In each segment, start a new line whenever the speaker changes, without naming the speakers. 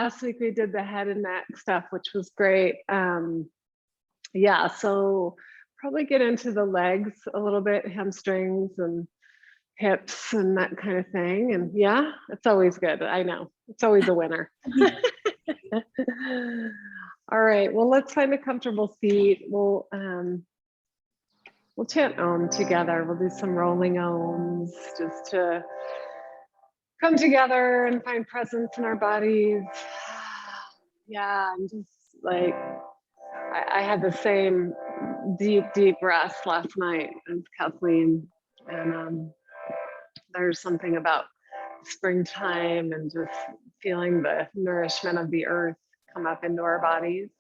last week we did the head and neck stuff, which was great. Yeah, so probably get into the legs a little bit, hamstrings and hips and that kind of thing. And yeah, it's always good. I know it's always a winner. All right, well, let's find a comfortable seat. We'll chant Om together. We'll do some rolling Oms just to come together and find presence in our bodies. Yeah, I'm just like, I had the same deep breaths last night as Kathleen. And there's something about springtime and just feeling the nourishment of the earth come up into our bodies.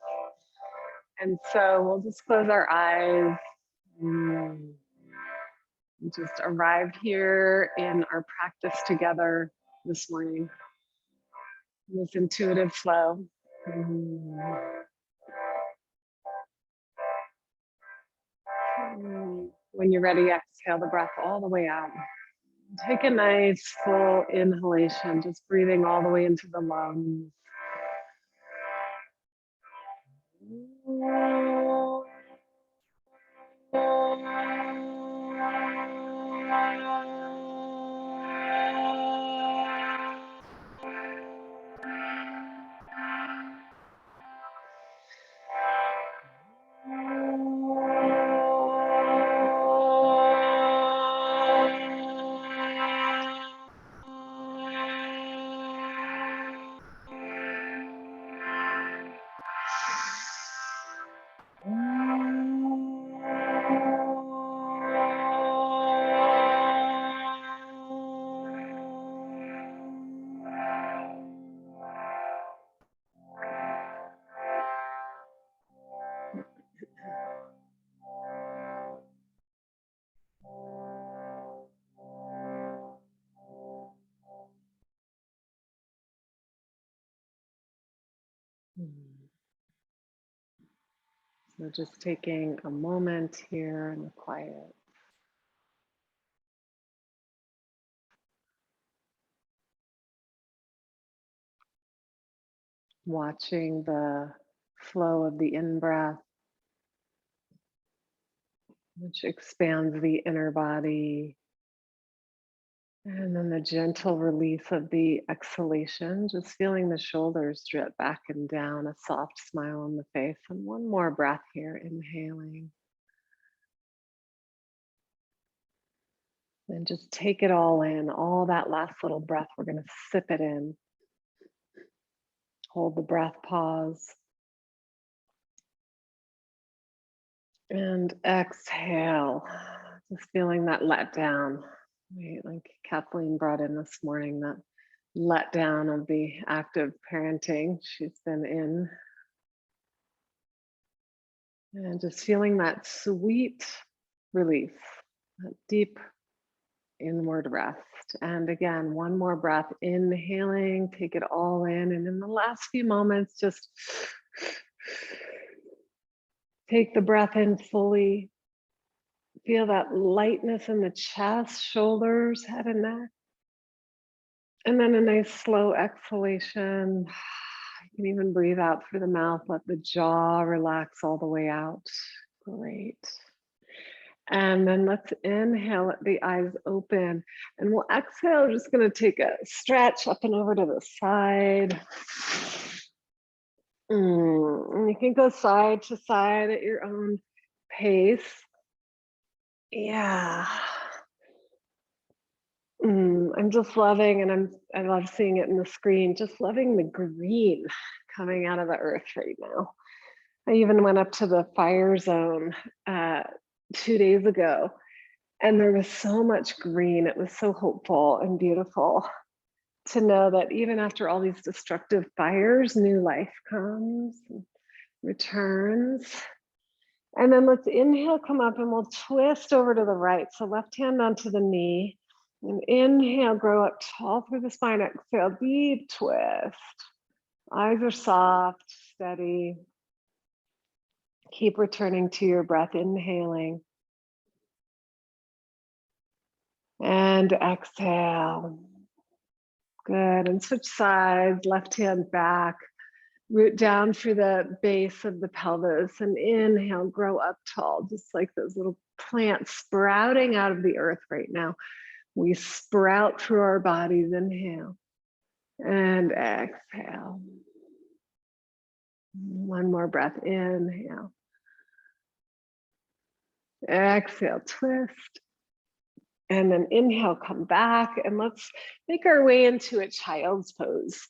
And so we'll just close our eyes. And just arrived here in our practice together this morning. This intuitive flow. When you're ready, exhale the breath all the way out. Take a nice full inhalation, just breathing all the way into the lungs. So just taking a moment here in the quiet. Watching the flow of the in-breath, which expands the inner body. And then the gentle release of the exhalation, just feeling the shoulders drip back and down, a soft smile on the face. And one more breath here, inhaling. And just take it all in, all that last little breath. We're going to sip it in. Hold the breath, pause. And exhale, just feeling that let down. Right? Like Kathleen brought in this morning, that let down of the active parenting she's been in. And just feeling that sweet release, that deep inward rest. And again, one more breath, inhaling, take it all in. And in the last few moments, just take the breath in fully. Feel that lightness in the chest, shoulders, head and neck. And then a nice slow exhalation. You can even breathe out through the mouth, let the jaw relax all the way out. Great. And then let's inhale, let the eyes open. And we'll exhale, we're just gonna take a stretch up and over to the side. And you can go side to side at your own pace. Yeah. I'm just loving, and I love seeing it in the screen, just loving the green coming out of the earth right now. I even went up to the fire zone 2 days ago, and there was so much green. It was so hopeful and beautiful to know that even after all these destructive fires, new life comes and returns. And then let's inhale, come up, and we'll twist over to the right. So left hand onto the knee. And inhale, grow up tall through the spine. Exhale, deep twist. Eyes are soft, steady. Keep returning to your breath, inhaling. And exhale. Good, and switch sides, left hand back, root down through the base of the pelvis, and inhale, grow up tall, just like those little plants sprouting out of the earth right now. We sprout through our bodies, inhale, and exhale. One more breath, inhale. Exhale, twist. And then inhale, come back, and let's make our way into a child's pose.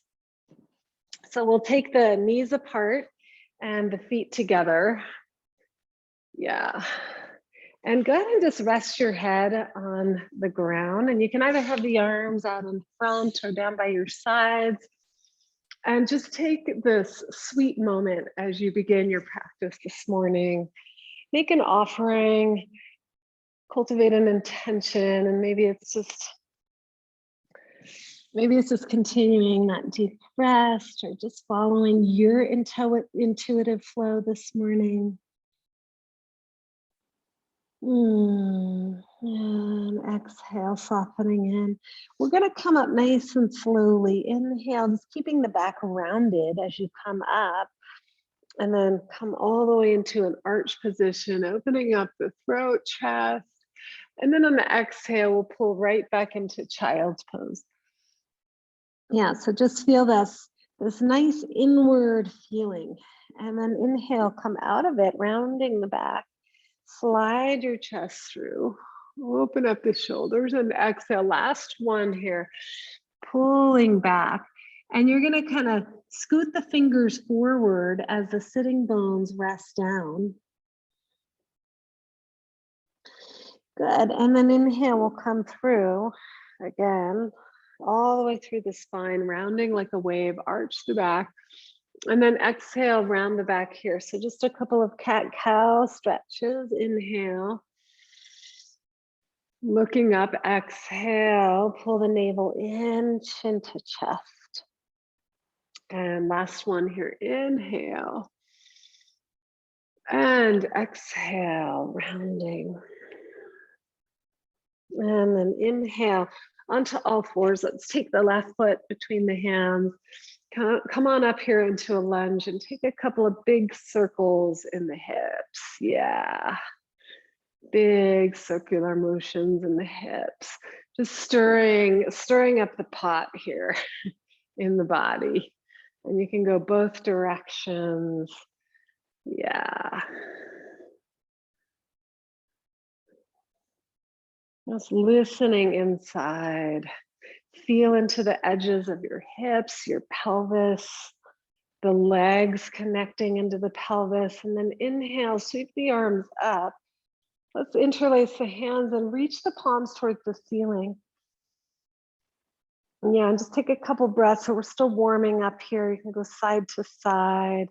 So we'll take the knees apart and the feet together. Yeah. And go ahead and just rest your head on the ground. And you can either have the arms out in front or down by your sides. And just take this sweet moment as you begin your practice this morning. Make an offering, cultivate an intention, and maybe it's just continuing that deep rest or just following your intuitive flow this morning. And exhale, softening in. We're going to come up nice and slowly. Inhale, just keeping the back rounded as you come up. And then come all the way into an arch position, opening up the throat, chest. And then on the exhale, we'll pull right back into child's pose. Yeah, so just feel this nice inward feeling. And then inhale, come out of it, rounding the back. Slide your chest through. Open up the shoulders and exhale. Last one here. Pulling back. And you're going to kind of scoot the fingers forward as the sitting bones rest down. Good. And then inhale will come through again, all the way through the spine, rounding like a wave, arch the back. And then exhale, round the back here. So just a couple of cat-cow stretches. Inhale. Looking up, exhale, pull the navel in, chin to chest. And last one here, inhale. And exhale, rounding. And then inhale onto all fours. Let's take the left foot between the hands. Come on up here into a lunge and take a couple of big circles in the hips. Yeah. Big circular motions in the hips. Just stirring up the pot here in the body. And you can go both directions. Yeah. Just listening inside. Feel into the edges of your hips, your pelvis, the legs connecting into the pelvis. And then inhale, sweep the arms up. Let's interlace the hands and reach the palms towards the ceiling. Yeah, and just take a couple breaths. So we're still warming up here. You can go side to side.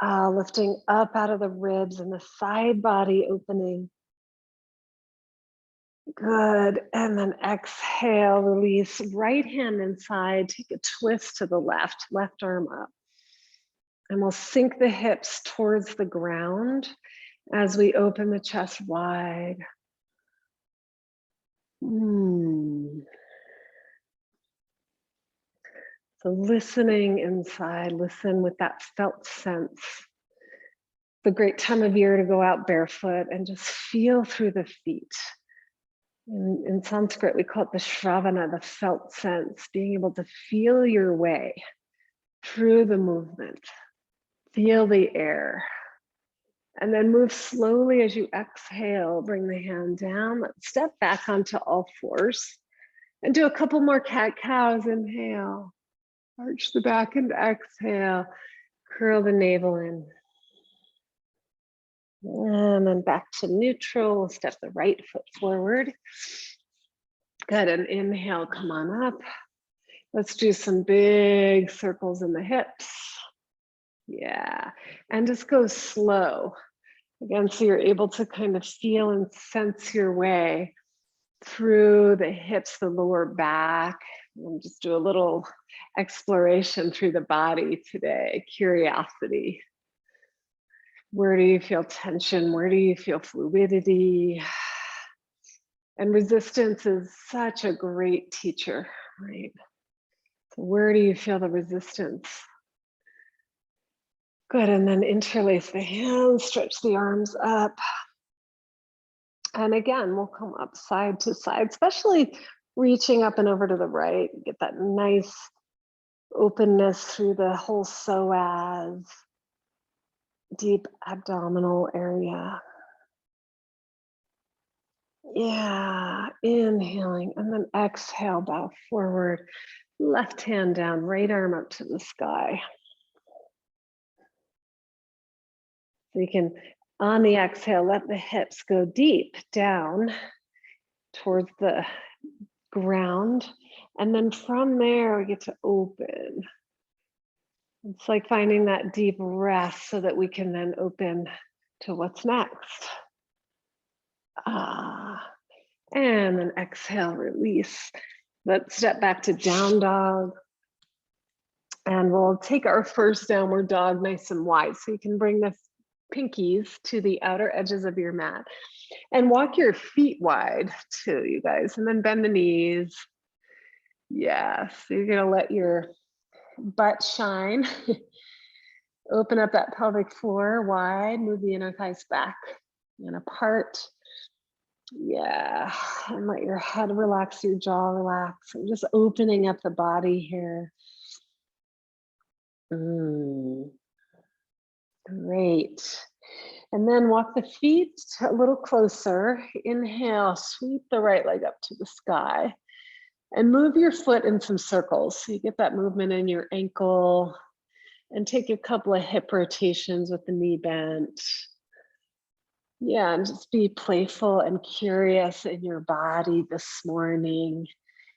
Lifting up out of the ribs and the side body opening. Good, and then exhale, release, right hand inside, take a twist to the left arm up. And we'll sink the hips towards the ground as we open the chest wide. So listening inside, listen with that felt sense. It's a great time of year to go out barefoot and just feel through the feet. In Sanskrit, we call it the Shravana, the felt sense, being able to feel your way through the movement. Feel the air. And then move slowly as you exhale, bring the hand down. Let's step back onto all fours and do a couple more cat-cows. Inhale, arch the back and exhale, curl the navel in. And then back to neutral, we'll step the right foot forward. Good, and inhale, come on up. Let's do some big circles in the hips. Yeah, and just go slow. Again, so you're able to kind of feel and sense your way through the hips, the lower back. And just do a little exploration through the body today, curiosity. Where do you feel tension? Where do you feel fluidity? And resistance is such a great teacher, right? So where do you feel the resistance? Good, and then interlace the hands, stretch the arms up. And again, we'll come up side to side, especially reaching up and over to the right. Get that nice openness through the whole psoas, deep abdominal area. Yeah, inhaling and then exhale, bow forward, left hand down, right arm up to the sky. So you can, on the exhale, let the hips go deep down towards the ground. And then from there, we get to open. It's like finding that deep rest so that we can then open to what's next. And then exhale, release. Let's step back to down dog. And we'll take our first downward dog nice and wide. So you can bring the pinkies to the outer edges of your mat and walk your feet wide too, you guys, and then bend the knees. Yeah, so you're gonna let your butt shine. Open up that pelvic floor wide, move the inner thighs back and apart. Yeah, and let your head relax, your jaw relax. I'm just opening up the body here. Great. And then walk the feet a little closer. Inhale, sweep the right leg up to the sky and move your foot in some circles. So you get that movement in your ankle and take a couple of hip rotations with the knee bent. Yeah, and just be playful and curious in your body this morning.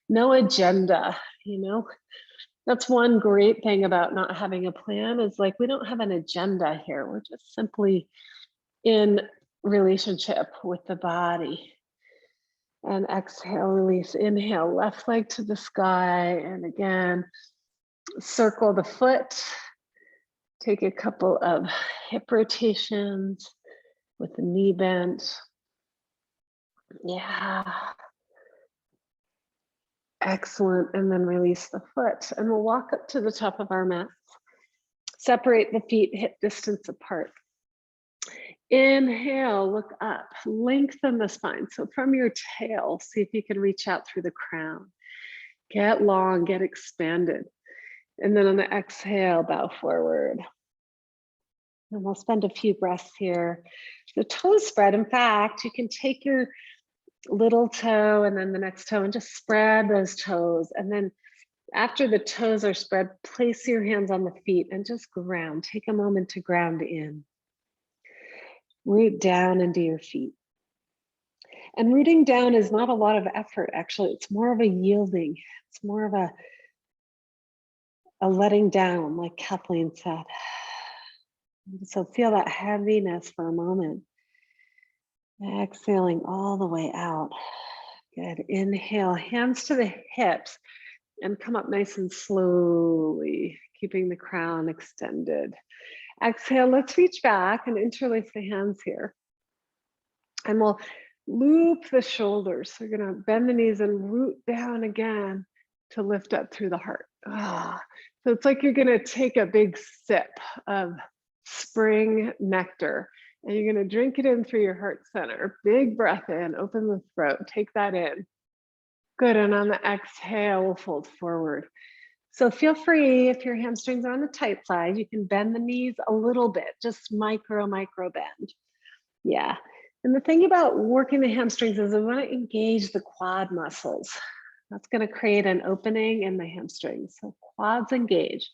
No agenda, you know? That's one great thing about not having a plan is like, we don't have an agenda here. We're just simply in relationship with the body. And exhale, release, inhale, left leg to the sky. And again, circle the foot. Take a couple of hip rotations with the knee bent. Yeah. Excellent. And then release the foot. And we'll walk up to the top of our mat. Separate the feet hip distance apart. Inhale, look up, lengthen the spine. So from your tail, see if you can reach out through the crown. Get long, get expanded. And then on the exhale, bow forward. And we'll spend a few breaths here. The toes spread. In fact, you can take your little toe and then the next toe and just spread those toes. And then after the toes are spread, place your hands on the feet and just ground. Take a moment to ground in. Root down into your feet. And rooting down is not a lot of effort, actually. It's more of a yielding. It's more of a letting down, like Kathleen said. So feel that heaviness for a moment. Exhaling all the way out. Good. Inhale, hands to the hips and come up nice and slowly, keeping the crown extended. Exhale, let's reach back and interlace the hands here. And we'll loop the shoulders. So you're gonna bend the knees and root down again to lift up through the heart. So it's like you're gonna take a big sip of spring nectar and you're gonna drink it in through your heart center. Big breath in, open the throat, take that in. Good, and on the exhale, we'll fold forward. So feel free, if your hamstrings are on the tight side, you can bend the knees a little bit, just micro bend. Yeah, and the thing about working the hamstrings is we want to engage the quad muscles. That's going to create an opening in the hamstrings. So quads engage.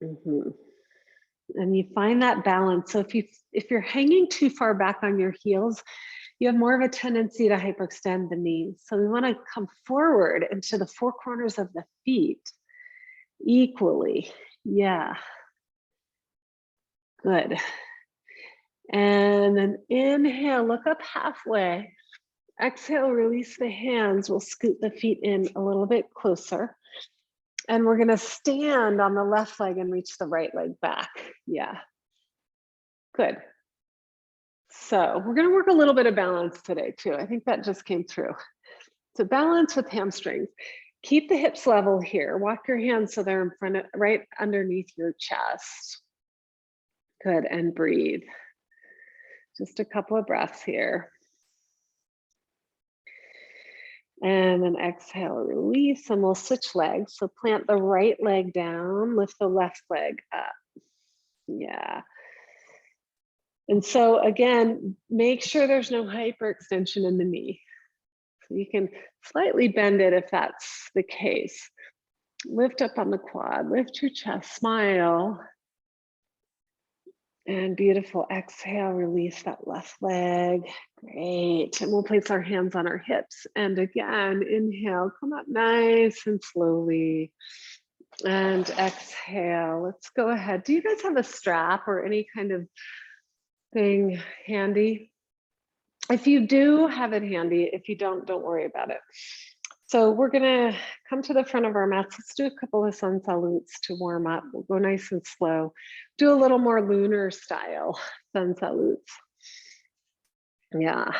And you find that balance. So if you're hanging too far back on your heels, you have more of a tendency to hyperextend the knees. So we want to come forward into the four corners of the feet equally. Yeah. Good. And then inhale, look up halfway. Exhale, release the hands. We'll scoot the feet in a little bit closer. And we're going to stand on the left leg and reach the right leg back. Yeah. Good. So we're going to work a little bit of balance today too. I think that just came through. So balance with hamstrings. Keep the hips level here. Walk your hands so they're in front of, right underneath your chest. Good, and breathe. Just a couple of breaths here. And then exhale, release, and we'll switch legs. So plant the right leg down, lift the left leg up. Yeah. And so again, make sure there's no hyperextension in the knee. So you can slightly bend it if that's the case. Lift up on the quad, lift your chest, smile. And beautiful, exhale, release that left leg. Great, and we'll place our hands on our hips. And again, inhale, come up nice and slowly. And exhale, let's go ahead. Do you guys have a strap or any kind of thing handy? If you do, have it handy. If you don't worry about it. So we're gonna come to the front of our mats. Let's do a couple of sun salutes to warm up. We'll go nice and slow. Do a little more lunar style sun salutes. Yeah.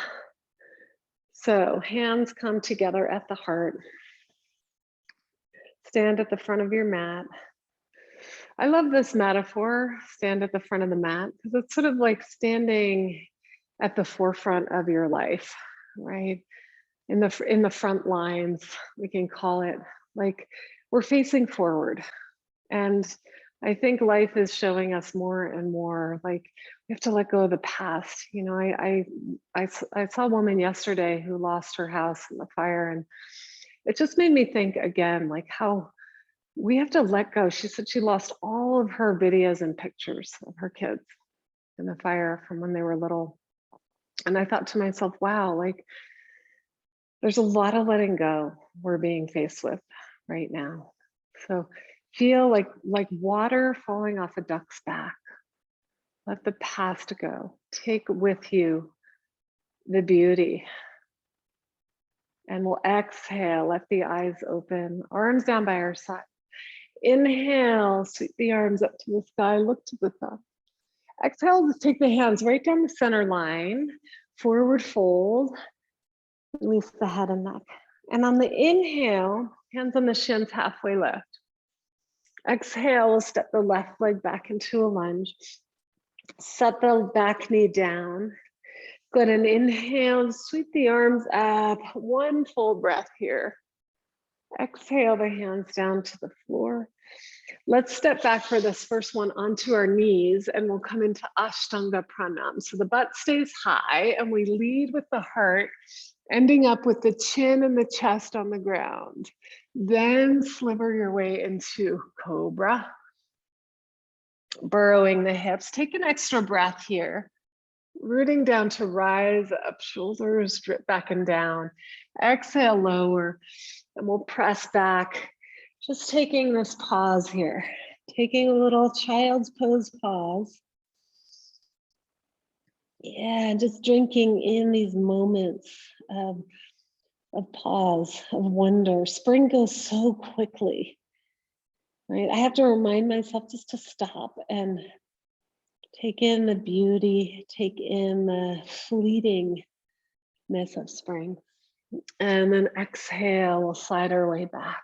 So hands come together at the heart. Stand at the front of your mat. I love this metaphor, stand at the front of the mat, because it's sort of like standing at the forefront of your life, right? In the front lines, we can call it, like we're facing forward. And I think life is showing us more and more, like we have to let go of the past. You know, I saw a woman yesterday who lost her house in the fire, and it just made me think again, like how we have to let go. She said she lost all of her videos and pictures of her kids in the fire from when they were little. And I thought to myself, wow, like there's a lot of letting go we're being faced with right now. So feel like water falling off a duck's back. Let the past go. Take with you the beauty. And we'll exhale, let the eyes open, arms down by our side. Inhale, sweep the arms up to the sky, look to the sun. Exhale, just take the hands right down the center line, forward fold, release the head and neck. And on the inhale, hands on the shins, halfway lift. Exhale, we'll step the left leg back into a lunge. Set the back knee down. Good, and inhale, sweep the arms up. One full breath here. Exhale the hands down to the floor. Let's step back for this first one onto our knees, and we'll come into Ashtanga Pranam. So the butt stays high and we lead with the heart, ending up with the chin and the chest on the ground. Then sliver your way into Cobra. Burrowing the hips. Take an extra breath here. Rooting down to rise up, shoulders drip back and down. Exhale, lower, and we'll press back. Just taking this pause here. Taking a little child's pose pause. Yeah, just drinking in these moments of pause, of wonder. Spring goes so quickly, right? I have to remind myself just to stop and take in the beauty, take in the fleetingness of spring. And then exhale, we'll slide our way back.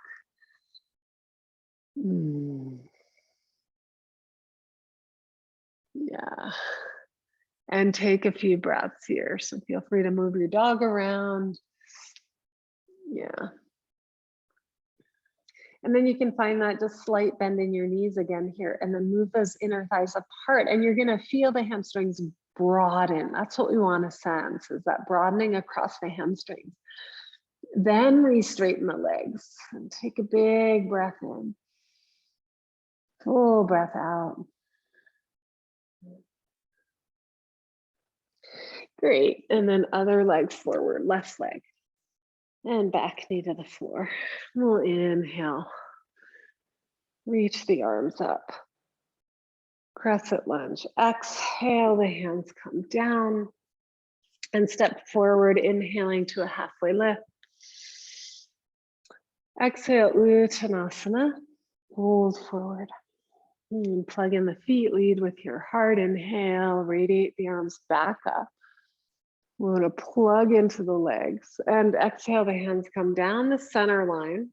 Yeah. And take a few breaths here. So feel free to move your dog around. Yeah. And then you can find that just slight bend in your knees again here, and then move those inner thighs apart, and you're gonna feel the hamstrings broaden. That's what we wanna sense, is that broadening across the hamstrings. Then re-straighten the legs and take a big breath in. Full breath out. Great, and then other legs forward, left leg. And back knee to the floor. We'll inhale. Reach the arms up. Crescent lunge. Exhale, the hands come down. And step forward, inhaling to a halfway lift. Exhale, Uttanasana. Hold forward. And plug in the feet, lead with your heart. Inhale, radiate the arms back up. We're going to plug into the legs, and exhale, the hands come down the center line.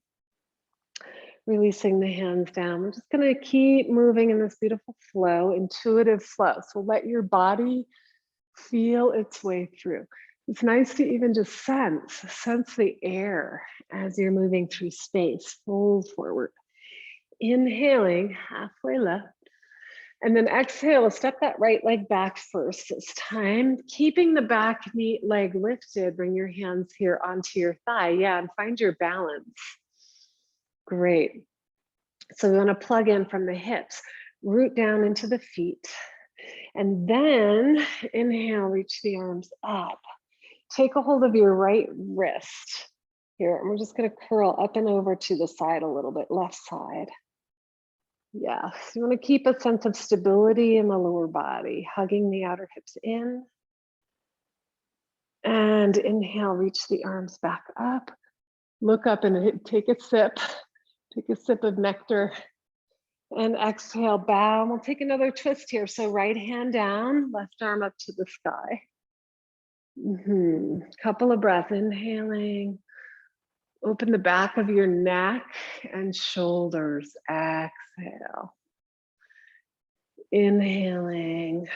Releasing the hands down. We're just going to keep moving in this beautiful flow, intuitive flow. So let your body feel its way through. It's nice to even just sense the air as you're moving through space. Fold forward. Inhaling, halfway left. And then exhale, step that right leg back first this time. Keeping the back knee leg lifted, bring your hands here onto your thigh. Yeah, and find your balance. Great. So we want to plug in from the hips, root down into the feet. And then inhale, reach the arms up. Take a hold of your right wrist here. And we're just going to curl up and over to the side a little bit, left side. Yes, you want to keep a sense of stability in the lower body, hugging the outer hips in. And inhale, reach the arms back up. Look up and take a sip. Take a sip of nectar. And exhale, bow. And we'll take another twist here. So right hand down, left arm up to the sky. Couple of breaths, inhaling. Open the back of your neck and shoulders. Exhale. Inhaling.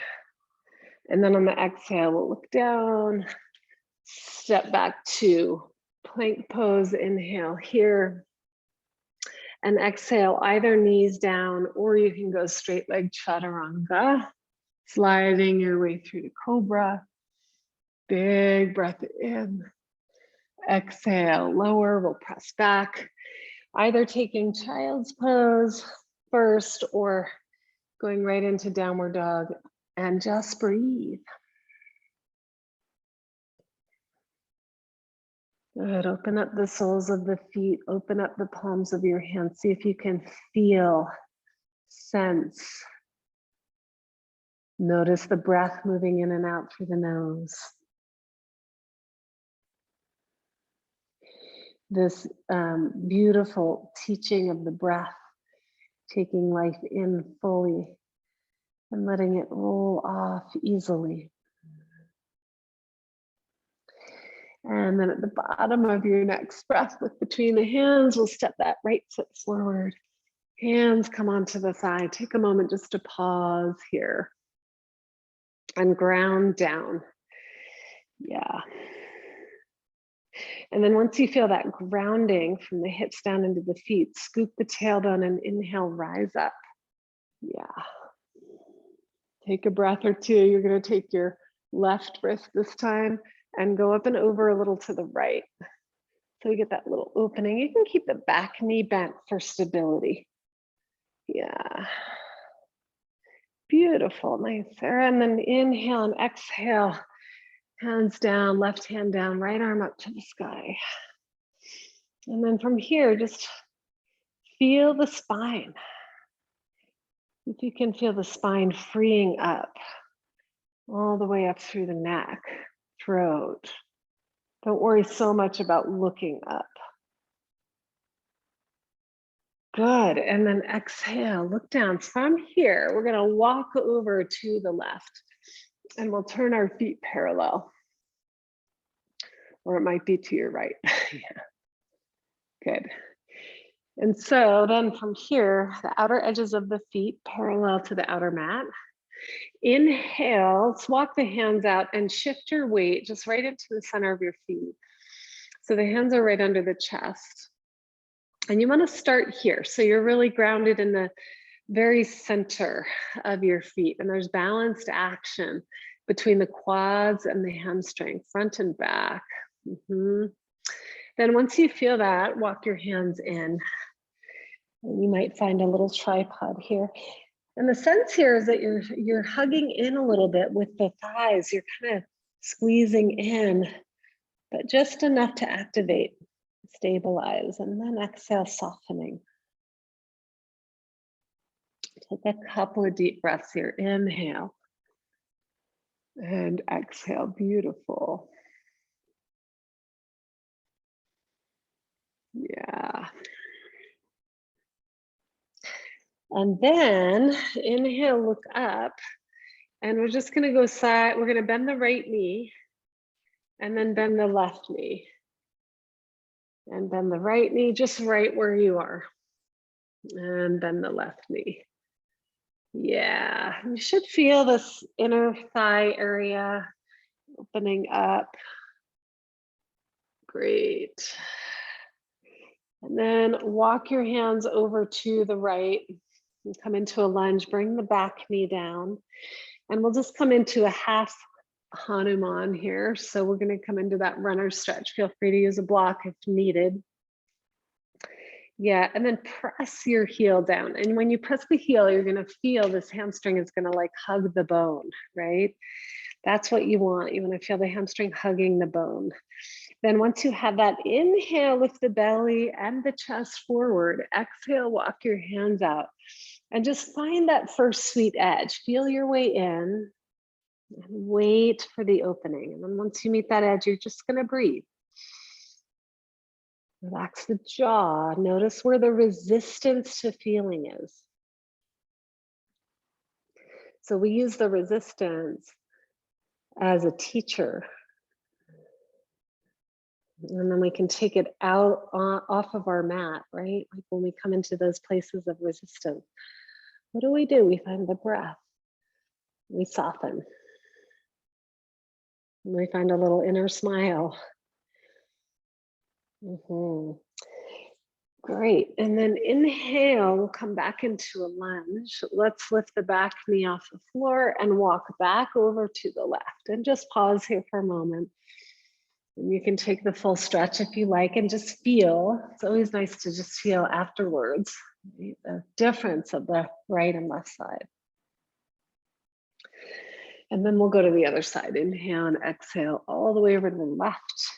And then on the exhale, we'll look down. Step back to plank pose. Inhale here. And exhale, either knees down, or you can go straight leg chaturanga. Sliding your way through to cobra. Big breath in. Exhale, lower, we'll press back. Either taking child's pose first or going right into downward dog, and just breathe. Good, open up the soles of the feet, open up the palms of your hands. See if you can feel, sense. Notice the breath moving in and out through the nose. This beautiful teaching of the breath, taking life in fully and letting it roll off easily. And then at the bottom of your next breath, look between the hands, we'll step that right foot forward. Hands come onto the thigh. Take a moment just to pause here and ground down. Yeah. And then once you feel that grounding from the hips down into the feet, scoop the tailbone and inhale, rise up. Yeah. Take a breath or two. You're going to take your left wrist this time and go up and over a little to the right. So we get that little opening. You can keep the back knee bent for stability. Yeah. Beautiful, nice, Sarah. And then inhale and exhale. Hands down, left hand down, right arm up to the sky. And then from here, just feel the spine. If you can feel the spine freeing up all the way up through the neck, throat. Don't worry so much about looking up. Good, and then exhale, look down. From here, we're gonna walk over to the left and we'll turn our feet parallel. Or it might be to your right. Yeah. Good. And so then from here, the outer edges of the feet parallel to the outer mat. Inhale, walk the hands out and shift your weight just right into the center of your feet. So the hands are right under the chest. And you want to start here. So you're really grounded in the very center of your feet. And there's balanced action between the quads and the hamstring, front and back. Then once you feel that, walk your hands in. And you might find a little tripod here. And the sense here is that you're hugging in a little bit with the thighs. You're kind of squeezing in, but just enough to activate, stabilize, and then exhale, softening. Take a couple of deep breaths here. Inhale and exhale. Beautiful. Yeah. And then inhale, look up, and we're just gonna go side. We're gonna bend the right knee and then bend the left knee. And bend the right knee just right where you are. And bend the left knee. Yeah, you should feel this inner thigh area opening up. Great. And then walk your hands over to the right and come into a lunge. Bring the back knee down. And we'll just come into a half Hanuman here. So we're going to come into that runner stretch. Feel free to use a block if needed. Yeah, and then press your heel down. And when you press the heel, you're going to feel this hamstring is going to like hug the bone, right? That's what you want. You want to feel the hamstring hugging the bone. Then once you have that, inhale, lift the belly and the chest forward. Exhale, walk your hands out. And just find that first sweet edge. Feel your way in and wait for the opening. And then once you meet that edge, you're just going to breathe. Relax the jaw. Notice where the resistance to feeling is. So we use the resistance as a teacher. And then we can take it out off of our mat, right? Like when we come into those places of resistance. What do? We find the breath. We soften. And we find a little inner smile. Great. And then inhale, we'll come back into a lunge. Let's lift the back knee off the floor and walk back over to the left. And just pause here for a moment. And you can take the full stretch if you like and just feel. It's always nice to just feel afterwards, right? The difference of the right and left side. And then we'll go to the other side. Inhale and exhale all the way over to the left.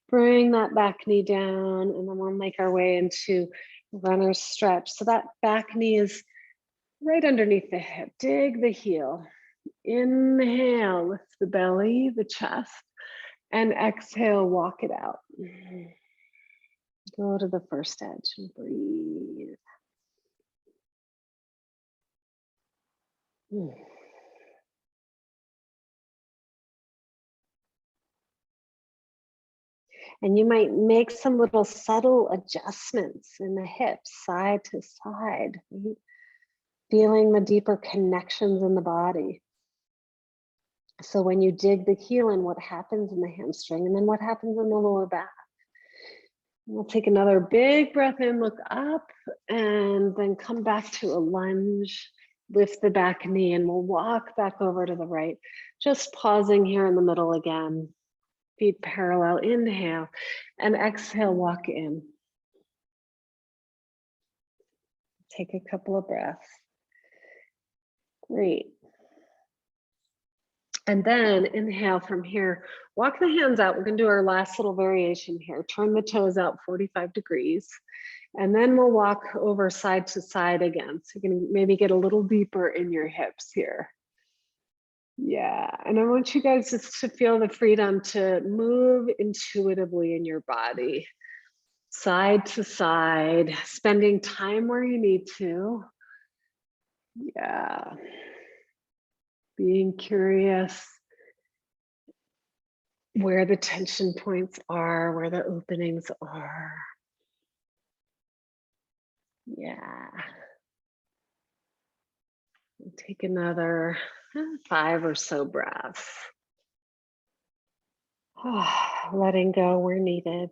Bring that back knee down, and then we'll make our way into runner's stretch. So that back knee is right underneath the hip. Dig the heel. Inhale, lift the belly, the chest, and exhale, walk it out. Go to the first edge and breathe. And you might make some little subtle adjustments in the hips, side to side, right? Feeling the deeper connections in the body. So when you dig the heel in, what happens in the hamstring, and then what happens in the lower back. We'll take another big breath in, look up, and then come back to a lunge. Lift the back knee, and we'll walk back over to the right. Just pausing here in the middle again. Feet parallel, inhale, and exhale, walk in. Take a couple of breaths. Great. And then inhale from here, walk the hands out. We're gonna do our last little variation here. Turn the toes out 45 degrees. And then we'll walk over side to side again. So you can maybe get a little deeper in your hips here. Yeah, and I want you guys just to feel the freedom to move intuitively in your body, side to side, spending time where you need to. Yeah, being curious where the tension points are, where the openings are. Yeah. Take another 5 or so breaths. Letting go where needed.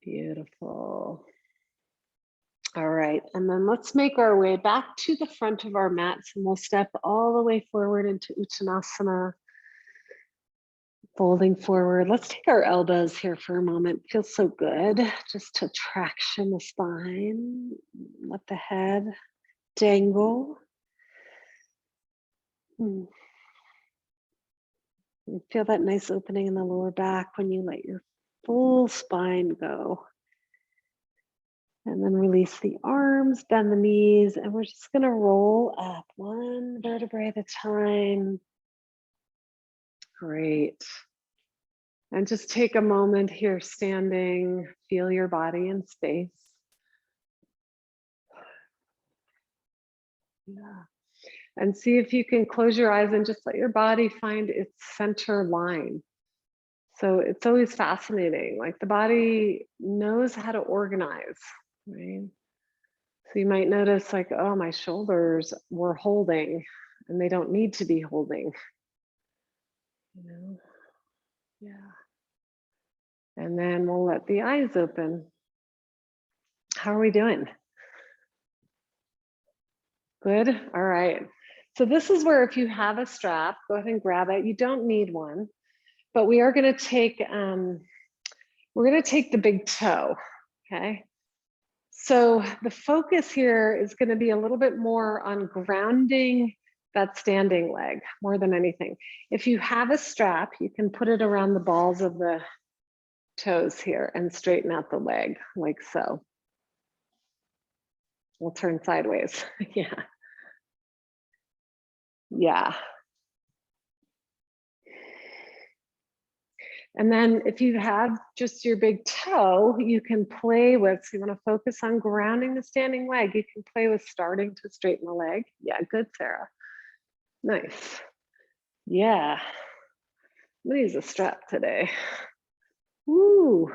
Beautiful. All right, and then let's make our way back to the front of our mats, and we'll step all the way forward into Uttanasana. Folding forward. Let's take our elbows here for a moment. Feels so good just to traction the spine. Let the head dangle. And feel that nice opening in the lower back when you let your full spine go. And then release the arms, bend the knees, and we're just gonna roll up one vertebrae at a time. Great. And just take a moment here standing, feel your body in space. Yeah. And see if you can close your eyes and just let your body find its center line. So it's always fascinating. Like the body knows how to organize, right? So you might notice like, oh, my shoulders were holding and they don't need to be holding. You know? Yeah. And then we'll let the eyes open. How are we doing? Good. All right. So this is where if you have a strap, go ahead and grab it. You don't need one, but we are going to take the big toe. Okay. So the focus here is going to be a little bit more on grounding that standing leg more than anything. If you have a strap, you can put it around the balls of the toes here and straighten out the leg like so. We'll turn sideways. Yeah. Yeah. And then if you have just your big toe, you can play with, so you want to focus on grounding the standing leg. You can play with starting to straighten the leg. Yeah, good, Sarah. Nice. Yeah. I'm gonna use a strap today. Woo.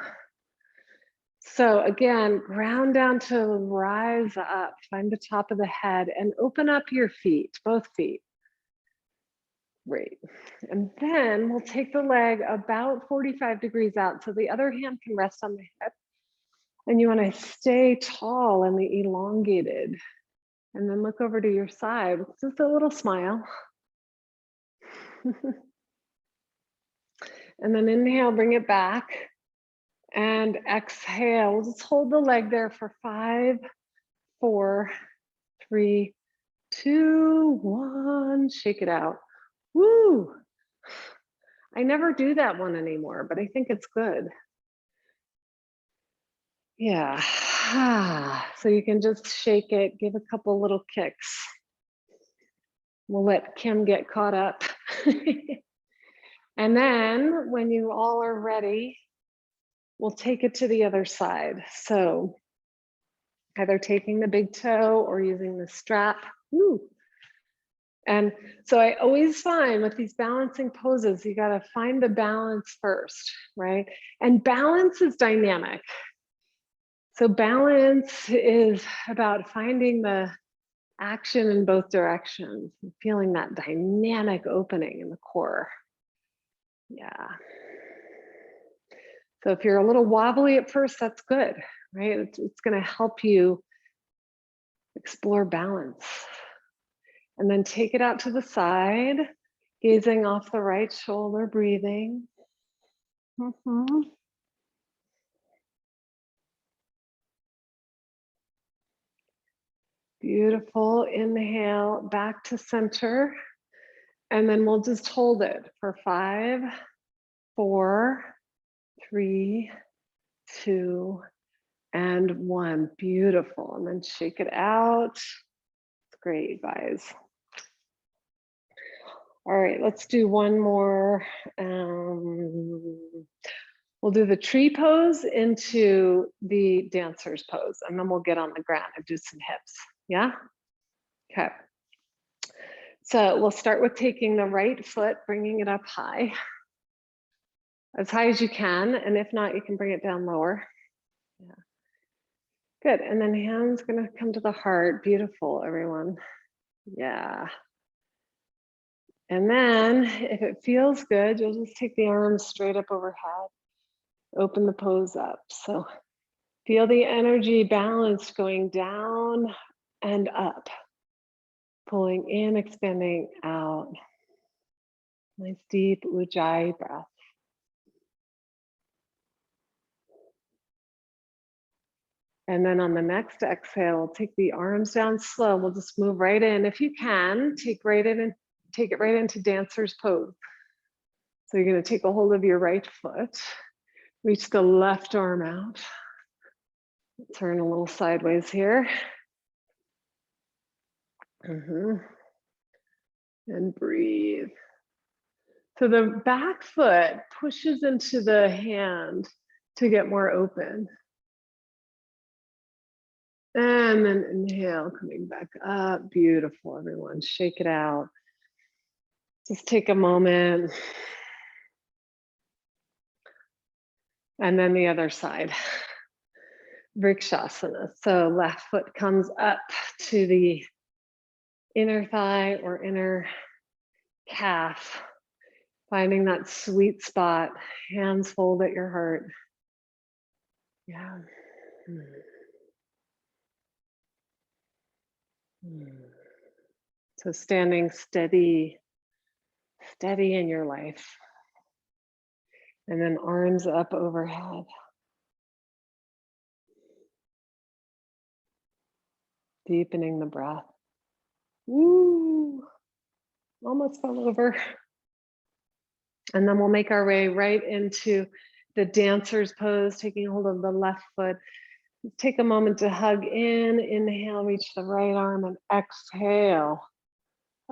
So again, ground down to rise up, find the top of the head and open up your feet, both feet. Great. And then we'll take the leg about 45 degrees out so the other hand can rest on the hip. And you want to stay tall and elongated. And then look over to your side with just a little smile. And then inhale, bring it back. And exhale, just hold the leg there for 5, 4, 3, 2, 1. Shake it out. Woo! I never do that one anymore, but I think it's good. Yeah. So you can just shake it, give a couple little kicks. We'll let Kim get caught up. And then when you all are ready, we'll take it to the other side. So either taking the big toe or using the strap. Woo. And so I always find with these balancing poses, you got to find the balance first, right? And balance is dynamic. So balance is about finding the action in both directions, and feeling that dynamic opening in the core. Yeah. So if you're a little wobbly at first, that's good, right? It's going to help you explore balance. And then take it out to the side, gazing off the right shoulder, breathing. Beautiful. Inhale back to center. And then we'll just hold it for 5, 4, 3, 2, and 1. Beautiful. And then shake it out. Great, you guys. All right, let's do one more. We'll do the tree pose into the dancer's pose, and then we'll get on the ground and do some hips. Yeah? Okay. So we'll start with taking the right foot, bringing it up high, as high as you can. And if not, you can bring it down lower. Yeah. Good. And then hands going to come to the heart. Beautiful, everyone. Yeah. And then if it feels good, you'll just take the arms straight up overhead. Open the pose up. So feel the energy balance going down and up. Pulling in, expanding out. Nice deep Ujjayi breath. And then on the next exhale, take the arms down slow. We'll just move right in. If you can, take it right into dancer's pose. So you're going to take a hold of your right foot, reach the left arm out. Turn a little sideways here. And breathe. So the back foot pushes into the hand to get more open. And then inhale, coming back up. Beautiful, everyone. Shake it out. Just take a moment. And then the other side. Vrikshasana. So left foot comes up to the inner thigh or inner calf. Finding that sweet spot. Hands fold at your heart. Yeah. So standing steady in your life. And then arms up overhead. Deepening the breath. Woo! Almost fell over. And then we'll make our way right into the dancer's pose, taking hold of the left foot. Take a moment to hug in, inhale, reach the right arm, and exhale,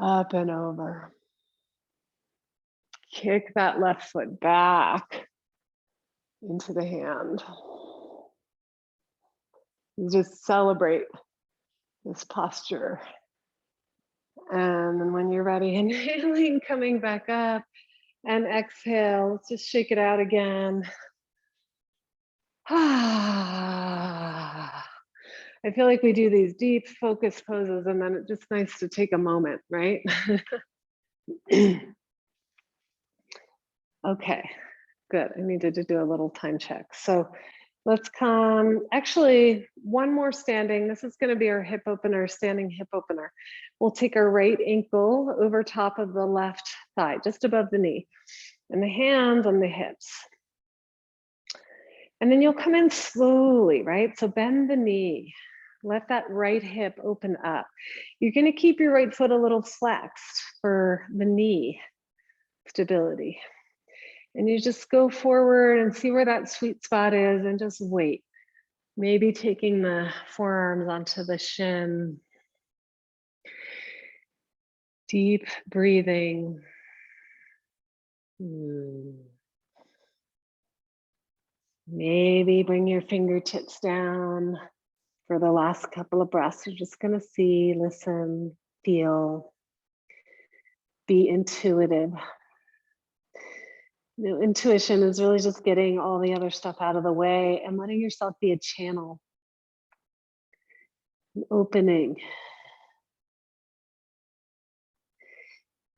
up and over. Kick that left foot back into the hand. Just celebrate this posture. And then when you're ready, inhaling, coming back up, and exhale. Let's just shake it out again. I feel like we do these deep focus poses and then it's just nice to take a moment, right? Okay, good. I needed to do a little time check. So let's come, actually, one more standing. This is going to be our hip opener, standing hip opener. We'll take our right ankle over top of the left thigh, just above the knee, and the hands on the hips. And then you'll come in slowly, right? So bend the knee, let that right hip open up. You're going to keep your right foot a little flexed for the knee stability. And you just go forward and see where that sweet spot is and just wait. Maybe taking the forearms onto the shin. Deep breathing. Maybe bring your fingertips down. For the last couple of breaths, you're just going to see, listen, feel, be intuitive. You know, intuition is really just getting all the other stuff out of the way and letting yourself be a channel, an opening.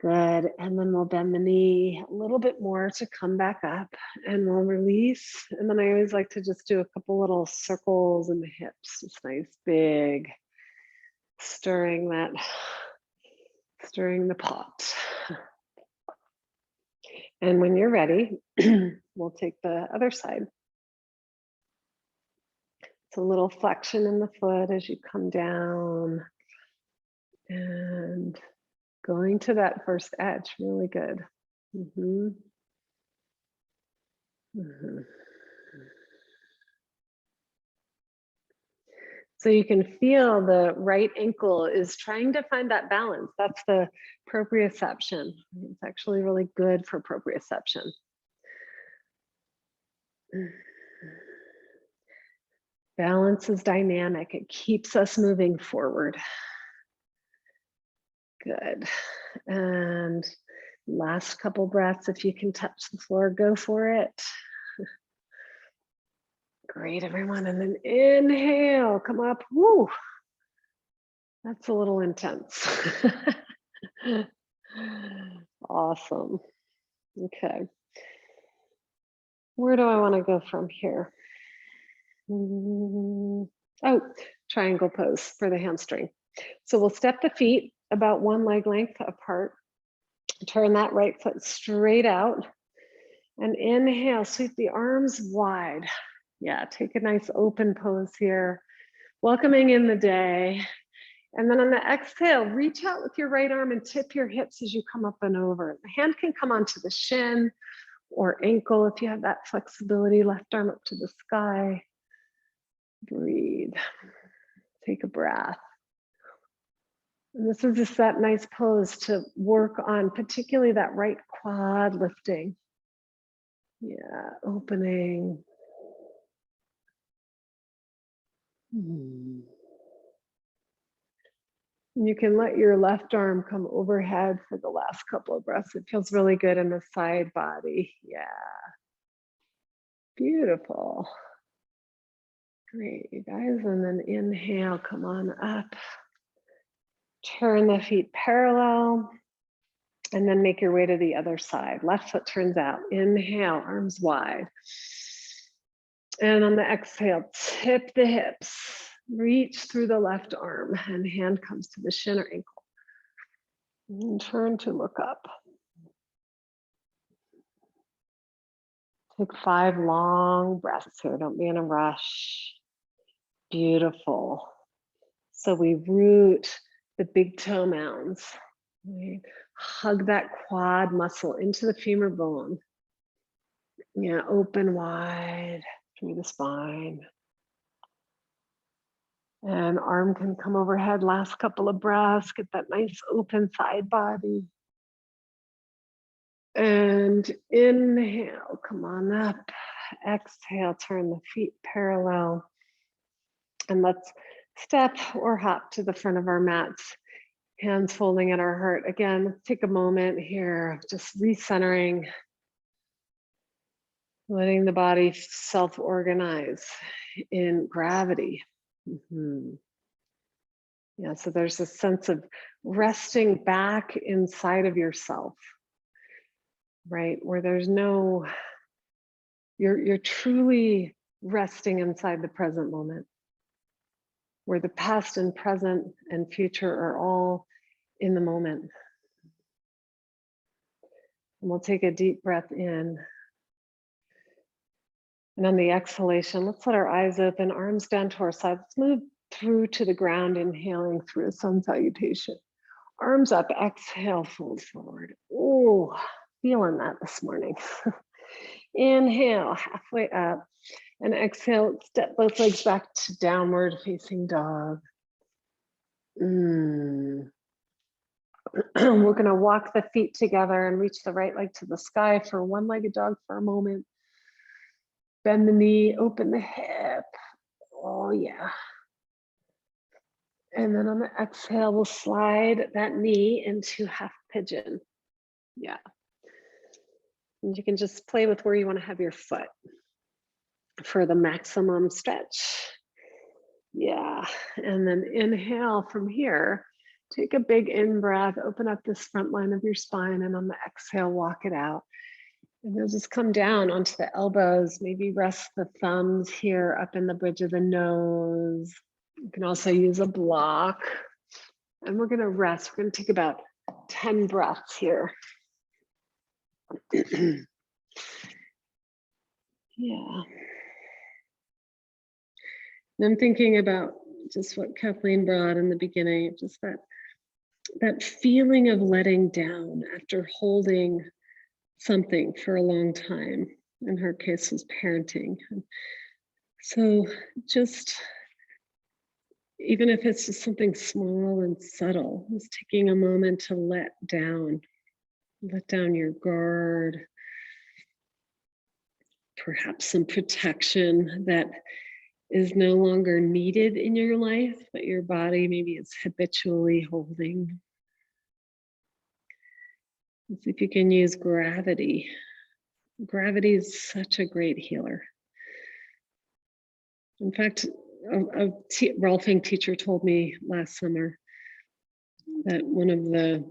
Good. And then we'll bend the knee a little bit more to come back up and we'll release. And then I always like to just do a couple little circles in the hips. It's nice, big, stirring the pot. And when you're ready, we'll take the other side. It's a little flexion in the foot as you come down and going to that first edge, really good. So you can feel the right ankle is trying to find that balance. That's the proprioception. It's actually really good for proprioception. Balance is dynamic. It keeps us moving forward. Good. And last couple breaths, if you can touch the floor, go for it. Great, everyone. And then inhale, come up. Woo! That's a little intense. Awesome. Okay. Where do I want to go from here? Oh, triangle pose for the hamstring. So we'll step the feet about one leg length apart. Turn that right foot straight out. And inhale, sweep the arms wide. Yeah, take a nice open pose here. Welcoming in the day. And then on the exhale, reach out with your right arm and tip your hips as you come up and over. The hand can come onto the shin or ankle if you have that flexibility. Left arm up to the sky. Breathe. Take a breath. And this is just that nice pose to work on, particularly that right quad lifting. Yeah, opening. You can let your left arm come overhead for the last couple of breaths. It feels really good in the side body. Yeah. Beautiful. Great, you guys. And then inhale, come on up. Turn the feet parallel. And then make your way to the other side. Left foot turns out. Inhale, arms wide. And on the exhale, tip the hips. Reach through the left arm and hand comes to the shin or ankle. And turn to look up. Take 5 long breaths here. Don't be in a rush. Beautiful. So we root the big toe mounds. Right? Hug that quad muscle into the femur bone. Yeah, open wide through the spine. And arm can come overhead. Last couple of breaths. Get that nice open side body. And inhale, come on up. Exhale, turn the feet parallel. And let's step or hop to the front of our mats. Hands folding at our heart. Again, let's take a moment here, just recentering, letting the body self-organize in gravity. Yeah, so there's a sense of resting back inside of yourself, right? Where there's no, you're truly resting inside the present moment, where the past and present and future are all in the moment. And we'll take a deep breath in. And on the exhalation, let's let our eyes open, arms down to our sides. Let's move through to the ground, inhaling through a sun salutation. Arms up, exhale, fold forward. Oh, feeling that this morning. Inhale, halfway up. And exhale, step both legs back to downward facing dog. We're gonna walk the feet together and reach the right leg to the sky for one-legged dog for a moment. Bend the knee, open the hip. Oh yeah. And then on the exhale, we'll slide that knee into half pigeon. Yeah. And you can just play with where you want to have your foot for the maximum stretch. Yeah. And then inhale from here. Take a big in breath, open up this front line of your spine, and on the exhale, walk it out. And you'll just come down onto the elbows, maybe rest the thumbs here up in the bridge of the nose. You can also use a block. And we're gonna rest. We're gonna take about 10 breaths here. Yeah. And I'm thinking about just what Kathleen brought in the beginning, just that feeling of letting down after holding something for a long time. In her case was parenting. So just, even if it's just something small and subtle, just taking a moment to let down your guard, perhaps some protection that is no longer needed in your life, but your body maybe is habitually holding. Let's see if you can use gravity. Gravity is such a great healer. In fact, a Rolfing teacher told me last summer that one of the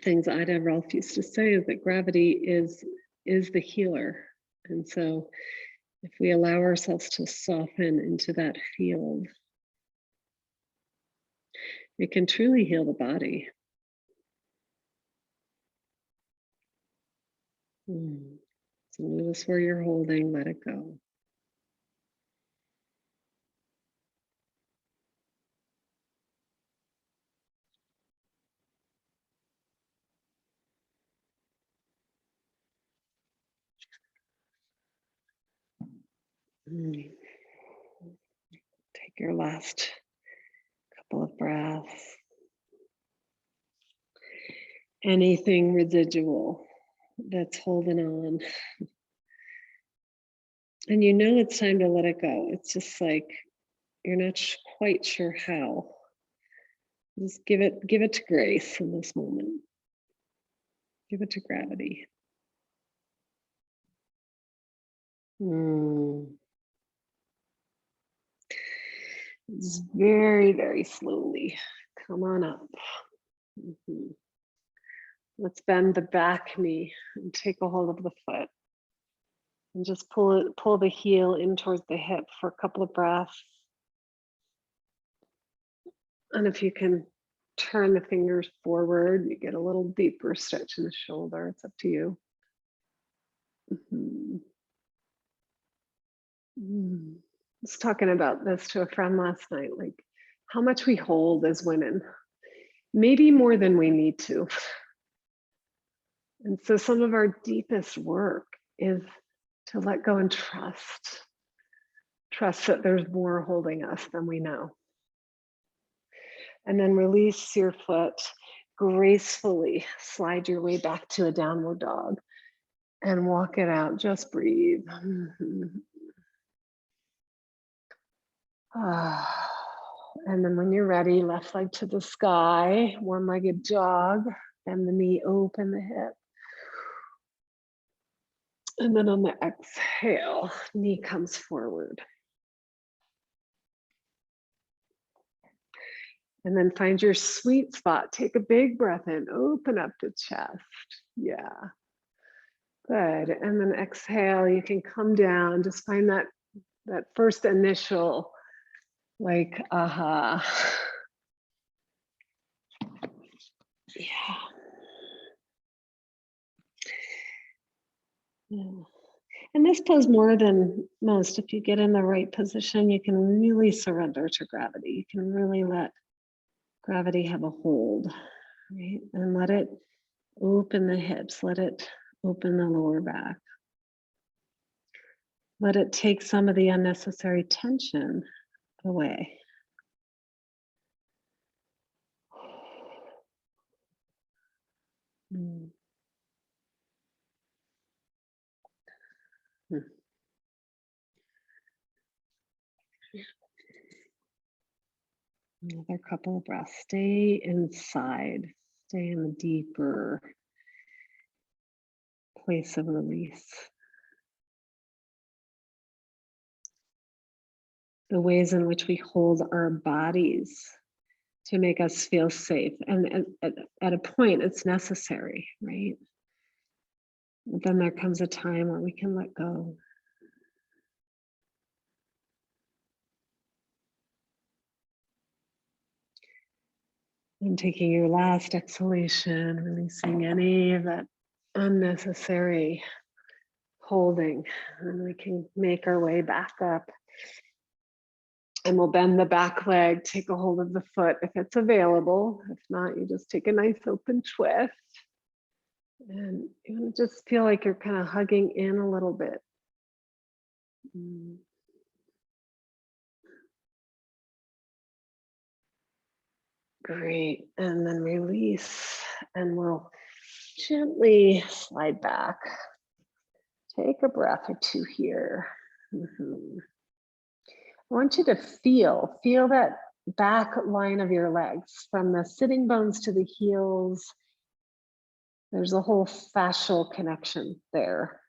things Ida Rolf used to say is that gravity is the healer. And so if we allow ourselves to soften into that field, it can truly heal the body. So notice where you're holding, let it go. Take your last couple of breaths. Anything residual that's holding on. And you know it's time to let it go. It's just like, you're not quite sure how. Just give it to grace in this moment. Give it to gravity. Just very, very slowly. Come on up. Mhm. Let's bend the back knee and take a hold of the foot. And just pull the heel in towards the hip for a couple of breaths. And if you can turn the fingers forward, you get a little deeper stretch in the shoulder. It's up to you. Mhm. I was talking about this to a friend last night, like how much we hold as women, maybe more than we need to. And so some of our deepest work is to let go and trust that there's more holding us than we know. And then release your foot, gracefully slide your way back to a downward dog and walk it out. Just breathe. And then when you're ready, left leg to the sky, one-legged dog, bend the knee, open the hip. And then on the exhale, knee comes forward. And then find your sweet spot. Take a big breath in, open up the chest. Yeah, good. And then exhale, you can come down, just find that first initial, like, aha. Yeah. And this pose more than most, if you get in the right position, you can really surrender to gravity. You can really let gravity have a hold, right? And let it open the hips, let it open the lower back. Let it take some of the unnecessary tension away. Mm. Another couple of breaths. Stay inside. Stay in the deeper place of release. The ways in which we hold our bodies to make us feel safe. And at a point, it's necessary, right? But then there comes a time where we can let go. And taking your last exhalation, releasing any of that unnecessary holding, and we can make our way back up. And we'll bend the back leg, take a hold of the foot if it's available. If not, you just take a nice open twist. And you just feel like you're kind of hugging in a little bit. Great. And then release, and we'll gently slide back. Take a breath or two here. I want you to feel that back line of your legs from the sitting bones to the heels. There's a whole fascial connection there.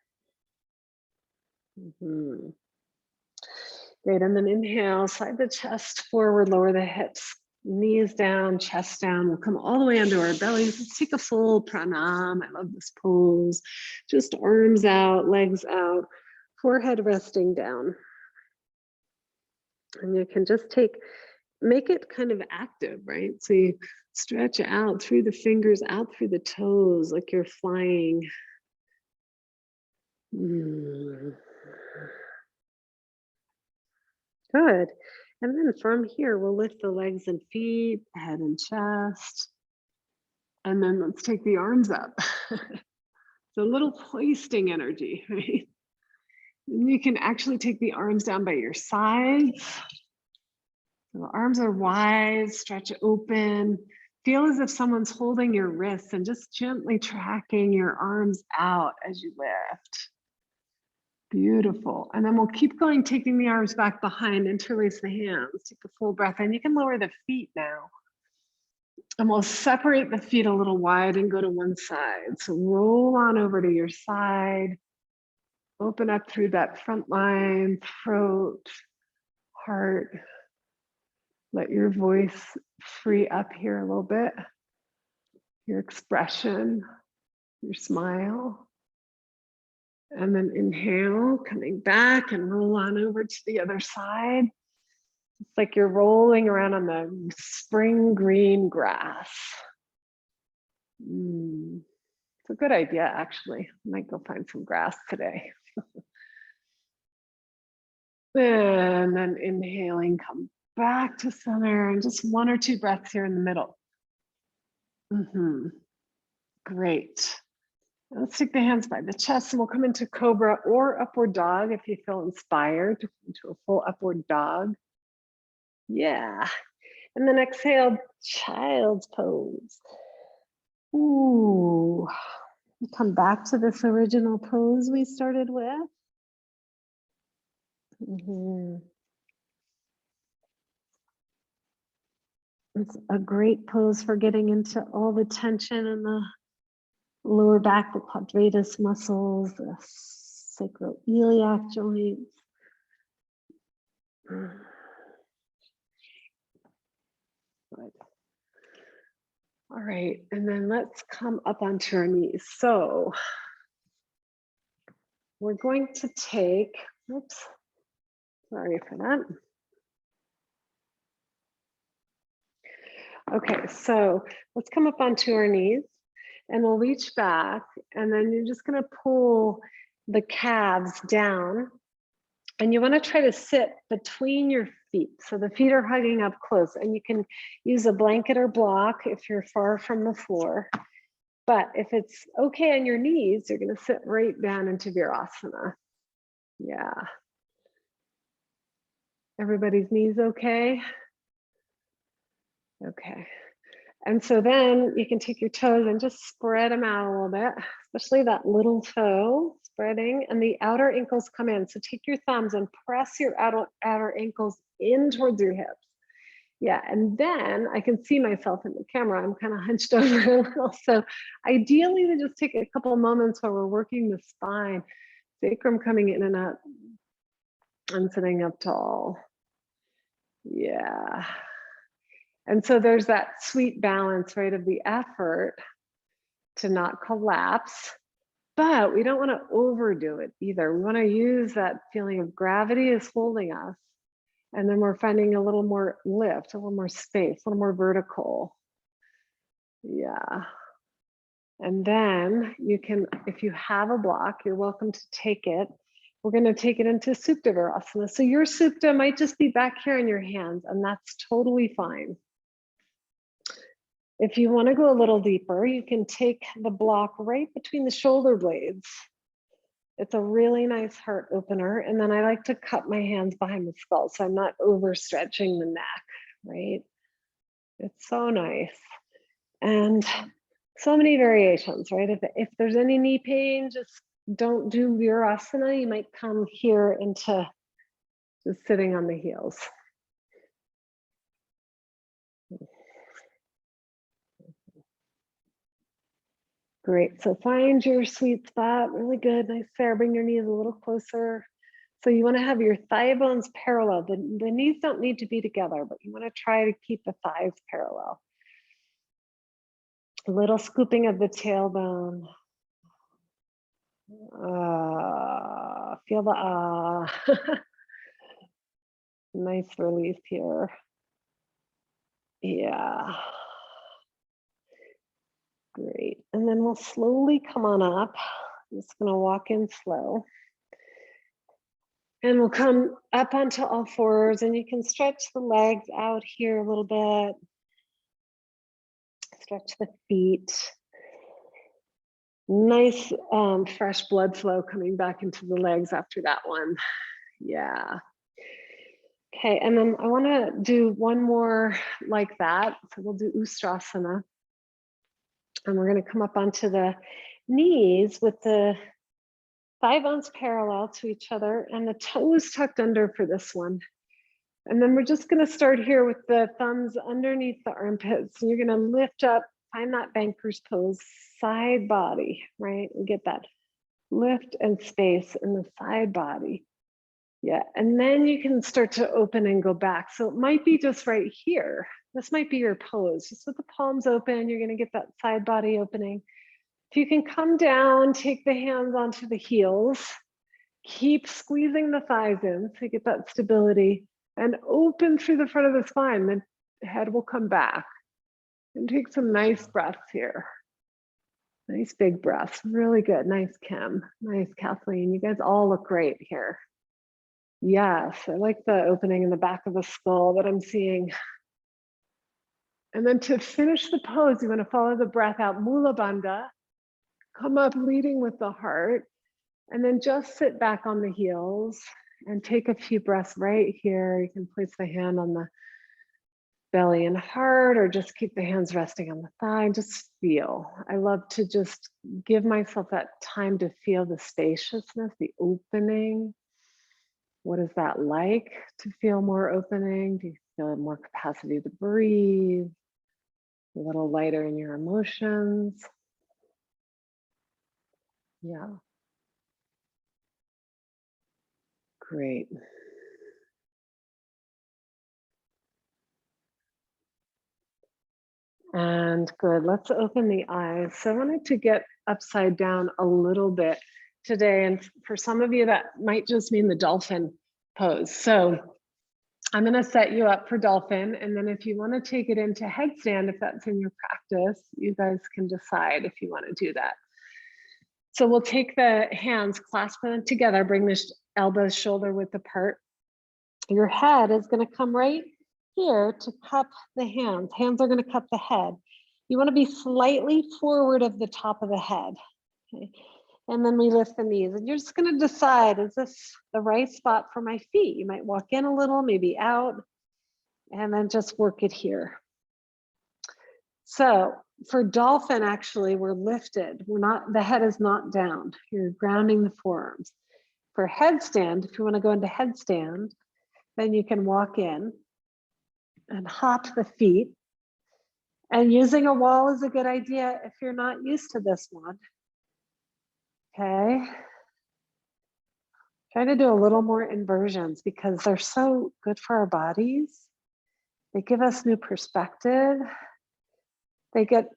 Great, and then inhale, slide the chest forward, lower the hips, knees down, chest down. We'll come all the way onto our bellies. Let's take a full pranam. I love this pose. Just arms out, legs out, forehead resting down. And you can just make it kind of active, right? So you stretch out through the fingers, out through the toes, like you're flying. Good. And then from here, we'll lift the legs and feet, head and chest. And then let's take the arms up. So a little hoisting energy, right? And you can actually take the arms down by your sides. So the arms are wide, stretch open. Feel as if someone's holding your wrists and just gently tracking your arms out as you lift. Beautiful. And then we'll keep going, taking the arms back behind, interlace the hands, take a full breath, and you can lower the feet now. And we'll separate the feet a little wide and go to one side. So roll on over to your side. Open up through that front line, throat, heart. Let your voice free up here a little bit. Your expression, your smile. And then inhale, coming back and roll on over to the other side. It's like you're rolling around on the spring green grass. It's a good idea, actually. I might go find some grass today. And then inhaling, come back to center, and just 1 or 2 breaths here in the middle. Great. Let's take the hands by the chest and we'll come into cobra or upward dog if you feel inspired into a full upward dog. Yeah. And then exhale, child's pose. Ooh. Come back to this original pose we started with. It's a great pose for getting into all the tension in the lower back, the quadratus muscles, the sacroiliac joints. Good. All right, and then let's come up onto our knees. So we're going to take, oops, sorry for that. Okay, so let's come up onto our knees and we'll reach back, and then you're just gonna pull the calves down, and you wanna try to sit between your feet. So the feet are hugging up close, and you can use a blanket or block if you're far from the floor. But if it's okay on your knees, you're gonna sit right down into Virasana. Yeah. Everybody's knees okay? Okay. And so then you can take your toes and just spread them out a little bit, especially that little toe spreading, and the outer ankles come in. So take your thumbs and press your outer ankles in towards your hips. Yeah, and then I can see myself in the camera. I'm kind of hunched over a little. So ideally to just take a couple of moments while we're working the spine, sacrum coming in and up, and sitting up tall. Yeah. And so there's that sweet balance, right, of the effort to not collapse, but we don't want to overdo it either. We want to use that feeling of gravity is holding us, and then we're finding a little more lift, a little more space, a little more vertical. Yeah. And then you can, if you have a block, you're welcome to take it. We're going to take it into Supta Virasana. So your Supta might just be back here in your hands, and that's totally fine. If you want to go a little deeper, you can take the block right between the shoulder blades. It's a really nice heart opener. And then I like to cup my hands behind the skull so I'm not overstretching the neck, right? It's so nice. And so many variations, right? If there's any knee pain, just don't do Virasana. You might come here into just sitting on the heels. Great, so find your sweet spot, really good, nice there, bring your knees a little closer. So you wanna have your thigh bones parallel. The knees don't need to be together, but you wanna try to keep the thighs parallel. A little scooping of the tailbone. Feel the ah. Nice release here. Yeah. Great, and then we'll slowly come on up. I'm just gonna walk in slow. And we'll come up onto all fours, and you can stretch the legs out here a little bit. Stretch the feet. Nice fresh blood flow coming back into the legs after that one. Yeah. Okay, and then I wanna do one more like that. So we'll do Ustrasana. And we're gonna come up onto the knees with the thigh bones parallel to each other and the toes tucked under for this one. And then we're just gonna start here with the thumbs underneath the armpits. And you're gonna lift up, find that banker's pose, side body, right? We get that lift and space in the side body. Yeah, and then you can start to open and go back. So it might be just right here. This might be your pose, just with the palms open, you're gonna get that side body opening. If you can come down, take the hands onto the heels, keep squeezing the thighs in so you get that stability and open through the front of the spine. The head will come back. And take some nice breaths here. Nice big breaths, really good. Nice, Kim, nice, Kathleen. You guys all look great here. Yes, I like the opening in the back of the skull that I'm seeing. And then to finish the pose, you want to follow the breath out, Mula Bandha. Come up leading with the heart, and then just sit back on the heels and take a few breaths right here. You can place the hand on the belly and heart, or just keep the hands resting on the thigh and just feel. I love to just give myself that time to feel the spaciousness, the opening. What is that like to feel more opening? Do you feel more capacity to breathe? A little lighter in your emotions? Yeah. Great. And good, let's open the eyes. So I wanted to get upside down a little bit today. And for some of you, that might just mean the dolphin pose. So I'm gonna set you up for dolphin. And then if you wanna take it into headstand, if that's in your practice, you guys can decide if you wanna do that. So we'll take the hands, clasp them together, bring the elbows shoulder width apart. Your head is gonna come right here to cup the hands. Hands are going to cup the head. You want to be slightly forward of the top of the head. Okay. And then we lift the knees, and you're just going to decide, is this the right spot for my feet? You might walk in a little, maybe out, and then just work it here. So for dolphin, actually, we're lifted. We're not, the head is not down. You're grounding the forearms. For headstand, if you want to go into headstand, then you can walk in and hop the feet. And using a wall is a good idea if you're not used to this one. Okay. Try to do a little more inversions because they're so good for our bodies. They give us new perspective. They get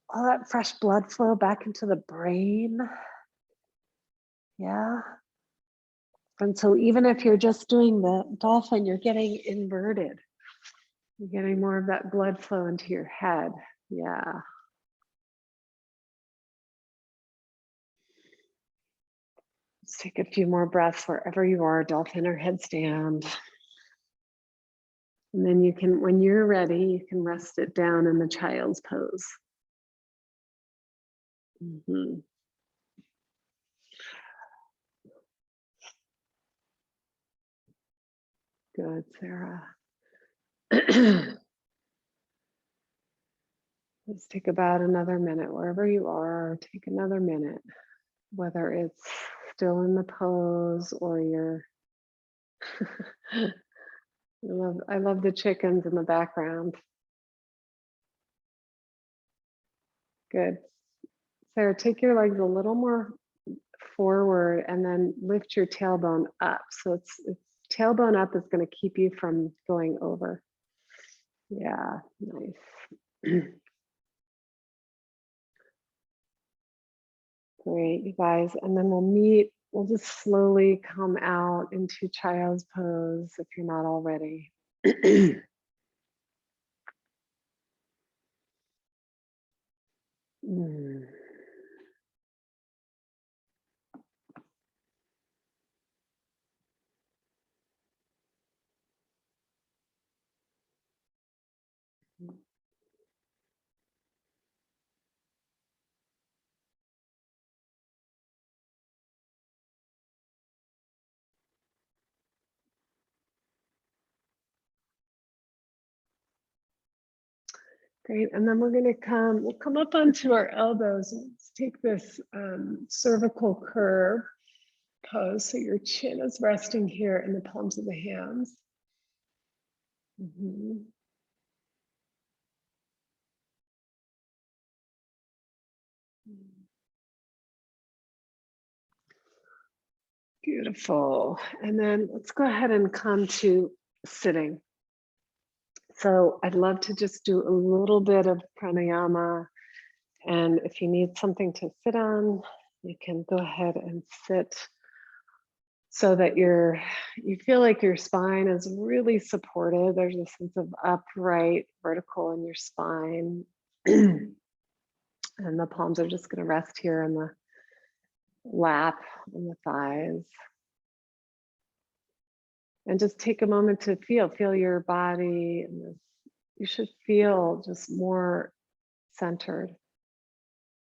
all that fresh blood flow back into the brain. Yeah. And so even if you're just doing the dolphin, you're getting inverted. You're getting more of that blood flow into your head. Yeah. Let's take a few more breaths wherever you are, dolphin or headstand. And then you can, when you're ready, you can rest it down in the child's pose. Mm-hmm. Good, Sarah. Let's take about another minute, wherever you are, take another minute, whether it's still in the pose or you're, I love the chickens in the background. Good. Sarah, take your legs a little more forward and then lift your tailbone up. So it's tailbone up is going to keep you from going over. Yeah, nice. Great, you guys. And then we'll just slowly come out into child's pose if you're not already. Great, and then we'll come up onto our elbows. Let's take this cervical curve pose. So your chin is resting here in the palms of the hands. Mhm. Beautiful. And then let's go ahead and come to sitting. So I'd love to just do a little bit of pranayama. And if you need something to sit on, you can go ahead and sit so that you feel like your spine is really supported. There's a sense of upright, vertical in your spine. And the palms are just going to rest here in the lap and the thighs. And just take a moment to feel your body. And you should feel just more centered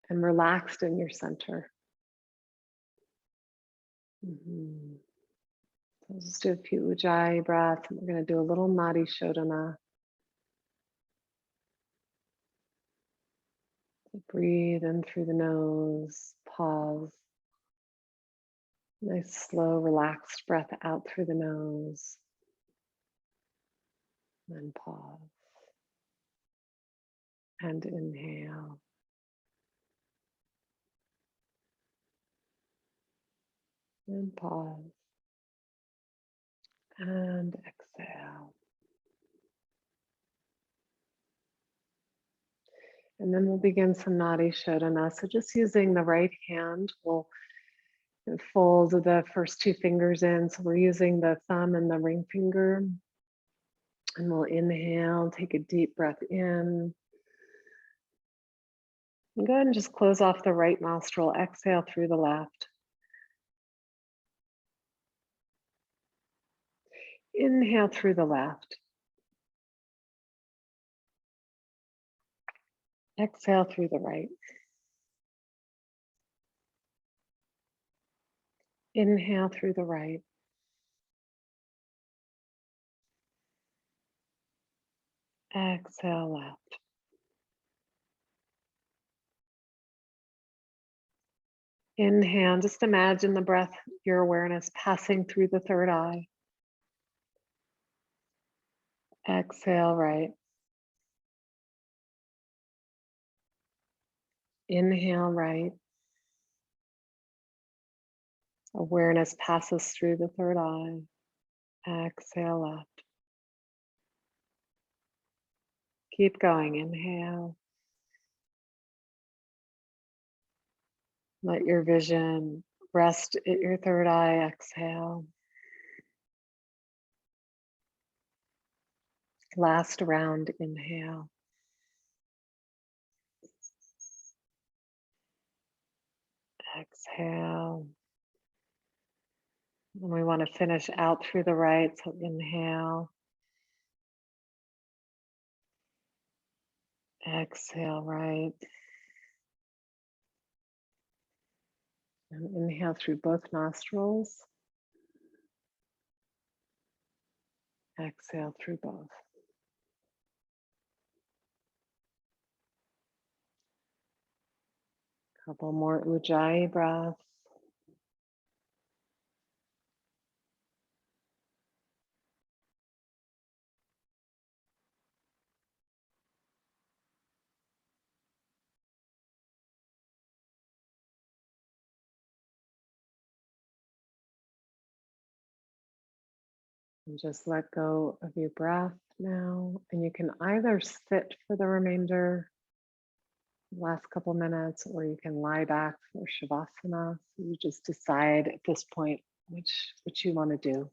and relaxed in your center. Mhm. So just do a few ujjayi breaths. And we're going to do a little nadi shodhana. So breathe in through the nose, pause. Nice, slow, relaxed breath out through the nose. And pause. And inhale. And pause. And exhale. And then we'll begin some Nadi Shodhana. So just using the right hand, we'll fold the first two fingers in. So we're using the thumb and the ring finger. And we'll inhale, take a deep breath in. And go ahead and just close off the right nostril. Exhale through the left. Inhale through the left. Exhale through the right. Inhale through the right. Exhale left. Inhale, just imagine the breath, your awareness passing through the third eye. Exhale right. Inhale right. Awareness passes through the third eye. Exhale left. Keep going. Inhale. Let your vision rest at your third eye. Exhale. Last round. Inhale. Exhale. And we want to finish out through the right. So inhale. Exhale right. And inhale through both nostrils. Exhale through both. Couple more ujjayi breaths. And just let go of your breath now. And you can either sit for the remainder, last couple minutes, or you can lie back for Shavasana. So you just decide at this point which you want to do.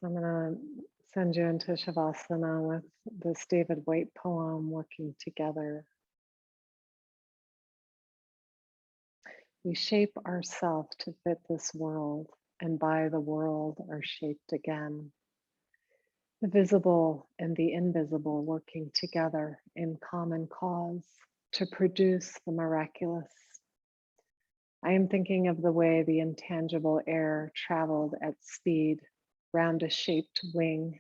So I'm going to send you into Shavasana with this David Whyte poem, Working Together. We shape ourselves to fit this world, and by the world are shaped again. The visible and the invisible working together in common cause to produce the miraculous. I am thinking of the way the intangible air traveled at speed round a shaped wing,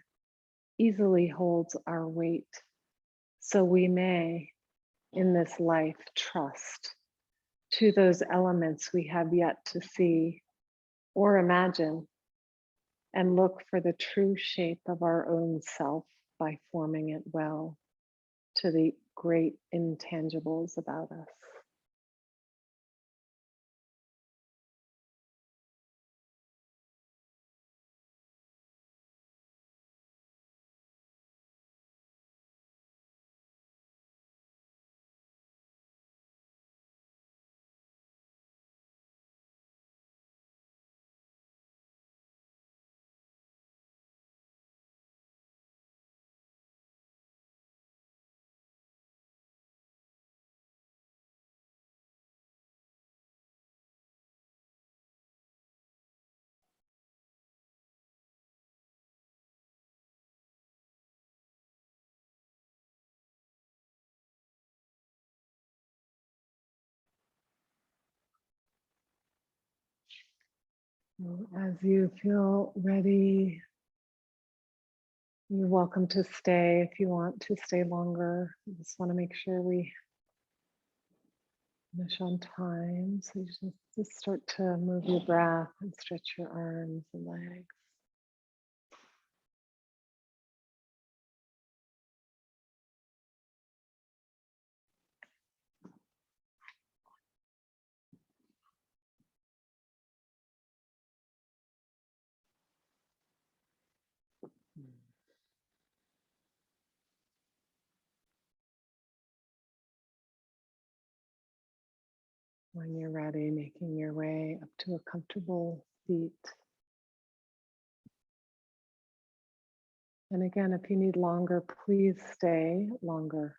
easily holds our weight, so we may, in this life, trust to those elements we have yet to see or imagine, and look for the true shape of our own self by forming it well to the great intangibles about us. As you feel ready, you're welcome to stay if you want to stay longer. I just want to make sure we finish on time. So you just start to move your breath and stretch your arms and legs. When you're ready, making your way up to a comfortable seat. And again, if you need longer, please stay longer.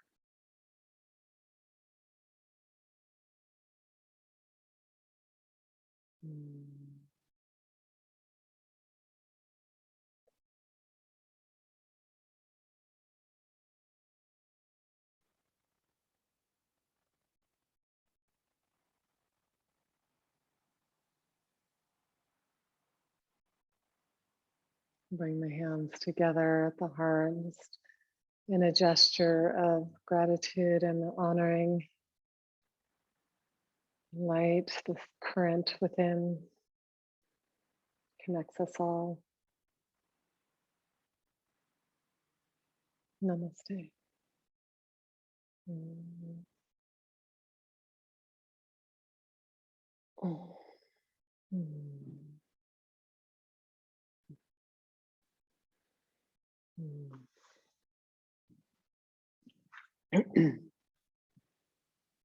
Bring the hands together at the heart, just in a gesture of gratitude and honoring light, this current within connects us all. Namaste. Mm. Oh. Mm. Mm.